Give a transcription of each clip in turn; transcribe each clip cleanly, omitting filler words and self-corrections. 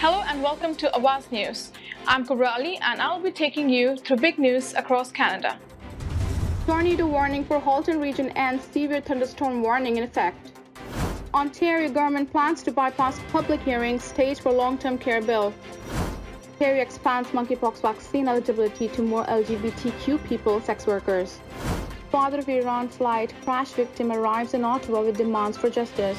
Hello and welcome to Awaz News. I'm Kubrali and I'll be taking you through big news across Canada. Tornado warning for Halton region ends, severe thunderstorm warning in effect. Ontario government plans to bypass public hearings staged for long-term care bill. Ontario expands monkeypox vaccine eligibility to more LGBTQ people, sex workers. Father of Iran flight crash victim arrives in Ottawa with demands for justice.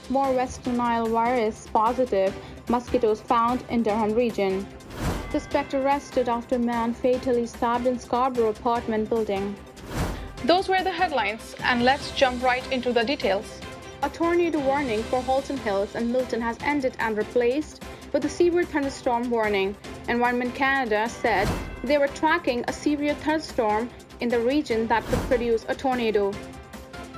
More West Nile virus positive mosquitoes found in Durham region. Suspect arrested after man fatally stabbed in Scarborough apartment building. Those were the headlines, and let's jump right into the details. A tornado warning for Halton Hills and Milton has ended and replaced with a severe thunderstorm warning. Environment Canada said they were tracking a severe thunderstorm in the region that could produce a tornado.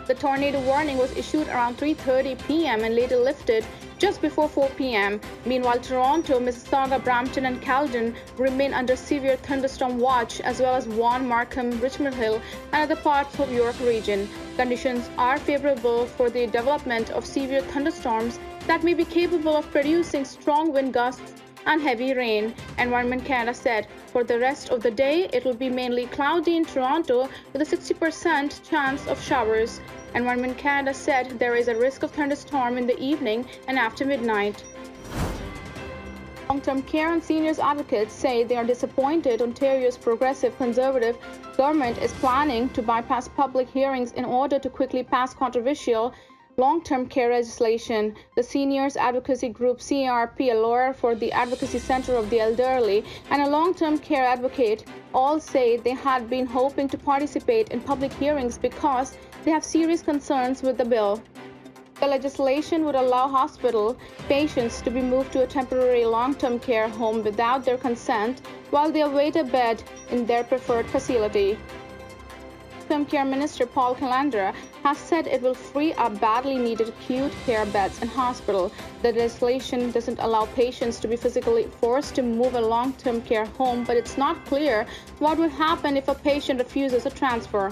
The tornado warning was issued around 3:30 p.m. and later lifted just before 4 p.m. Meanwhile, Toronto, Mississauga, Brampton, and Caledon remain under severe thunderstorm watch, as well as Vaughan, Markham, Richmond Hill, and other parts of York region. Conditions are favorable for the development of severe thunderstorms that may be capable of producing strong wind gusts and heavy rain. Environment Canada said for the rest of the day, it will be mainly cloudy in Toronto with a 60% chance of showers. Environment Canada said there is a risk of thunderstorm in the evening and after midnight. Long-term care and seniors advocates say they are disappointed Ontario's progressive conservative government is planning to bypass public hearings in order to quickly pass controversial long-term care legislation. The seniors advocacy group CARP, a lawyer for the Advocacy Center of the Elderly, and a long-term care advocate all say they had been hoping to participate in public hearings because they have serious concerns with the bill. The legislation would allow hospital patients to be moved to a temporary long-term care home without their consent while they await a bed in their preferred facility. Long-term care minister Paul Calandra has said it will free up badly needed acute care beds in hospital. The legislation doesn't allow patients to be physically forced to move a long-term care home, but it's not clear what would happen if a patient refuses a transfer.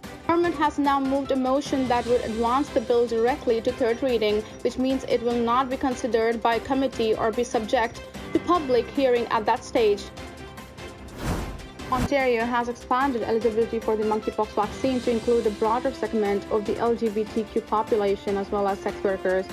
The government has now moved a motion that would advance the bill directly to third reading, which means it will not be considered by a committee or be subject to public hearing at that stage. Ontario has expanded eligibility for the monkeypox vaccine to include a broader segment of the LGBTQ population as well as sex workers.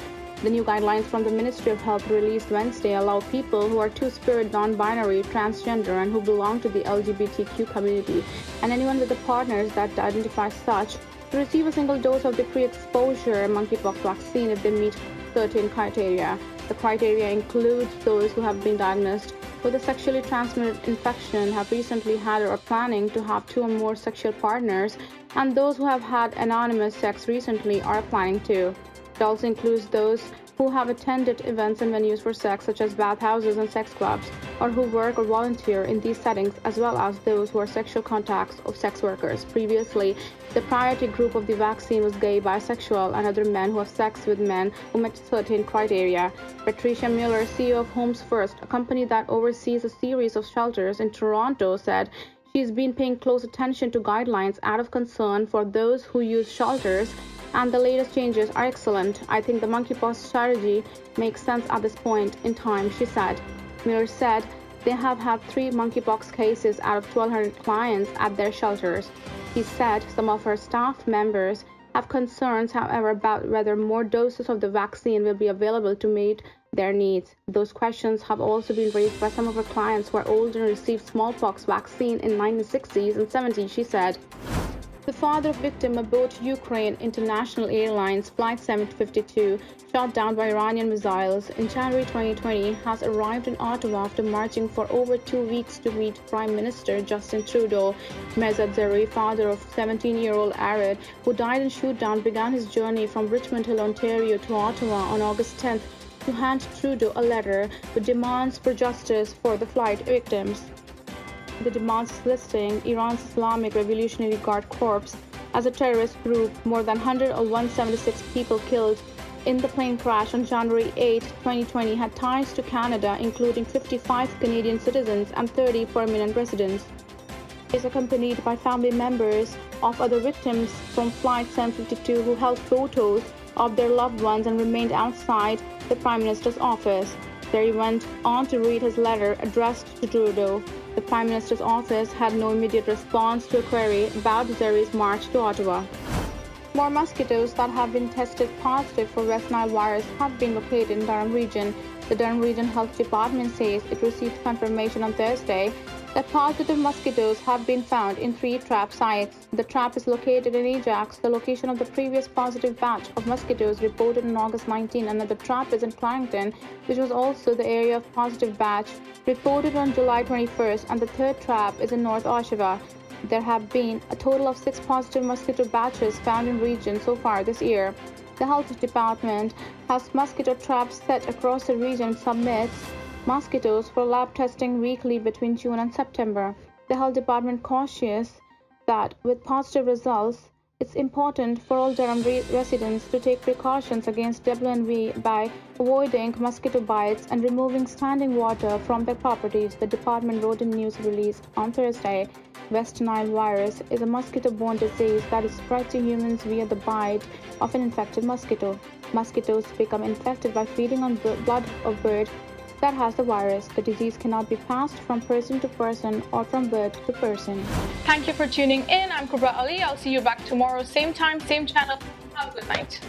The new guidelines from the Ministry of Health released Wednesday allow people who are two-spirit, non-binary, transgender, and who belong to the LGBTQ community, and anyone with a partner that identifies such, to receive a single dose of the pre-exposure monkeypox vaccine if they meet certain criteria. The criteria includes those who have been diagnosed with a sexually transmitted infection, have recently had or are planning to have 2 or more sexual partners, and those who have had anonymous sex recently or are planning to. It also includes those who have attended events and venues for sex, such as bathhouses and sex clubs, or who work or volunteer in these settings, as well as those who are sexual contacts of sex workers. Previously, the priority group of the vaccine was gay, bisexual, and other men who have sex with men who met certain criteria. Patricia Miller, CEO of Homes First, a company that oversees a series of shelters in Toronto, said she's been paying close attention to guidelines out of concern for those who use shelters, and the latest changes are excellent. I think the monkeypox strategy makes sense at this point in time, she said. Miller said they have had 3 monkeypox cases out of 1,200 clients at their shelters. He said some of her staff members have concerns, however, about whether more doses of the vaccine will be available to meet their needs. Those questions have also been raised by some of her clients who are older and received smallpox vaccine in 1960s and 70s, she said. The father of victim aboard Ukraine International Airlines Flight 752, shot down by Iranian missiles in January 2020, has arrived in Ottawa after marching for over 2 weeks to meet Prime Minister Justin Trudeau. Mezad Zeri, father of 17-year-old Arid, who died in shoot-down, began his journey from Richmond Hill, Ontario to Ottawa on August 10th to hand Trudeau a letter with demands for justice for the flight victims. The demands listing Iran's Islamic Revolutionary Guard Corps as a terrorist group. More than 176 people killed in the plane crash on January 8, 2020 had ties to Canada, including 55 Canadian citizens and 30 permanent residents. He is accompanied by family members of other victims from Flight 752 who held photos of their loved ones and remained outside the Prime Minister's office. There he went on to read his letter addressed to Trudeau. The Prime Minister's office had no immediate response to a query about Zeri's march to Ottawa. More mosquitoes that have been tested positive for West Nile virus have been located in Durham region. The Durham Region Health Department says it received confirmation on Thursday that positive mosquitoes have been found in 3 trap sites. The trap is located in Ajax, the location of the previous positive batch of mosquitoes reported on August 19. Another trap is in Clarington, which was also the area of positive batch reported on July 21st, and the third trap is in North Oshawa. There have been a total of 6 positive mosquito batches found in region so far this year. The Health Department has mosquito traps set across the region and submits mosquitoes for lab testing weekly between June and September. The Health Department cautious that with positive results, it's important for all Durham residents to take precautions against WNV by avoiding mosquito bites and removing standing water from their properties, the department wrote in news release on Thursday. West Nile virus is a mosquito-borne disease that is spread to humans via the bite of an infected mosquito. Mosquitoes become infected by feeding on blood of bird that has the virus. The disease cannot be passed from person to person or from bird to person. Thank you for tuning in. I'm Kubra Ali. I'll see you back tomorrow, same time, same channel. Have a good night.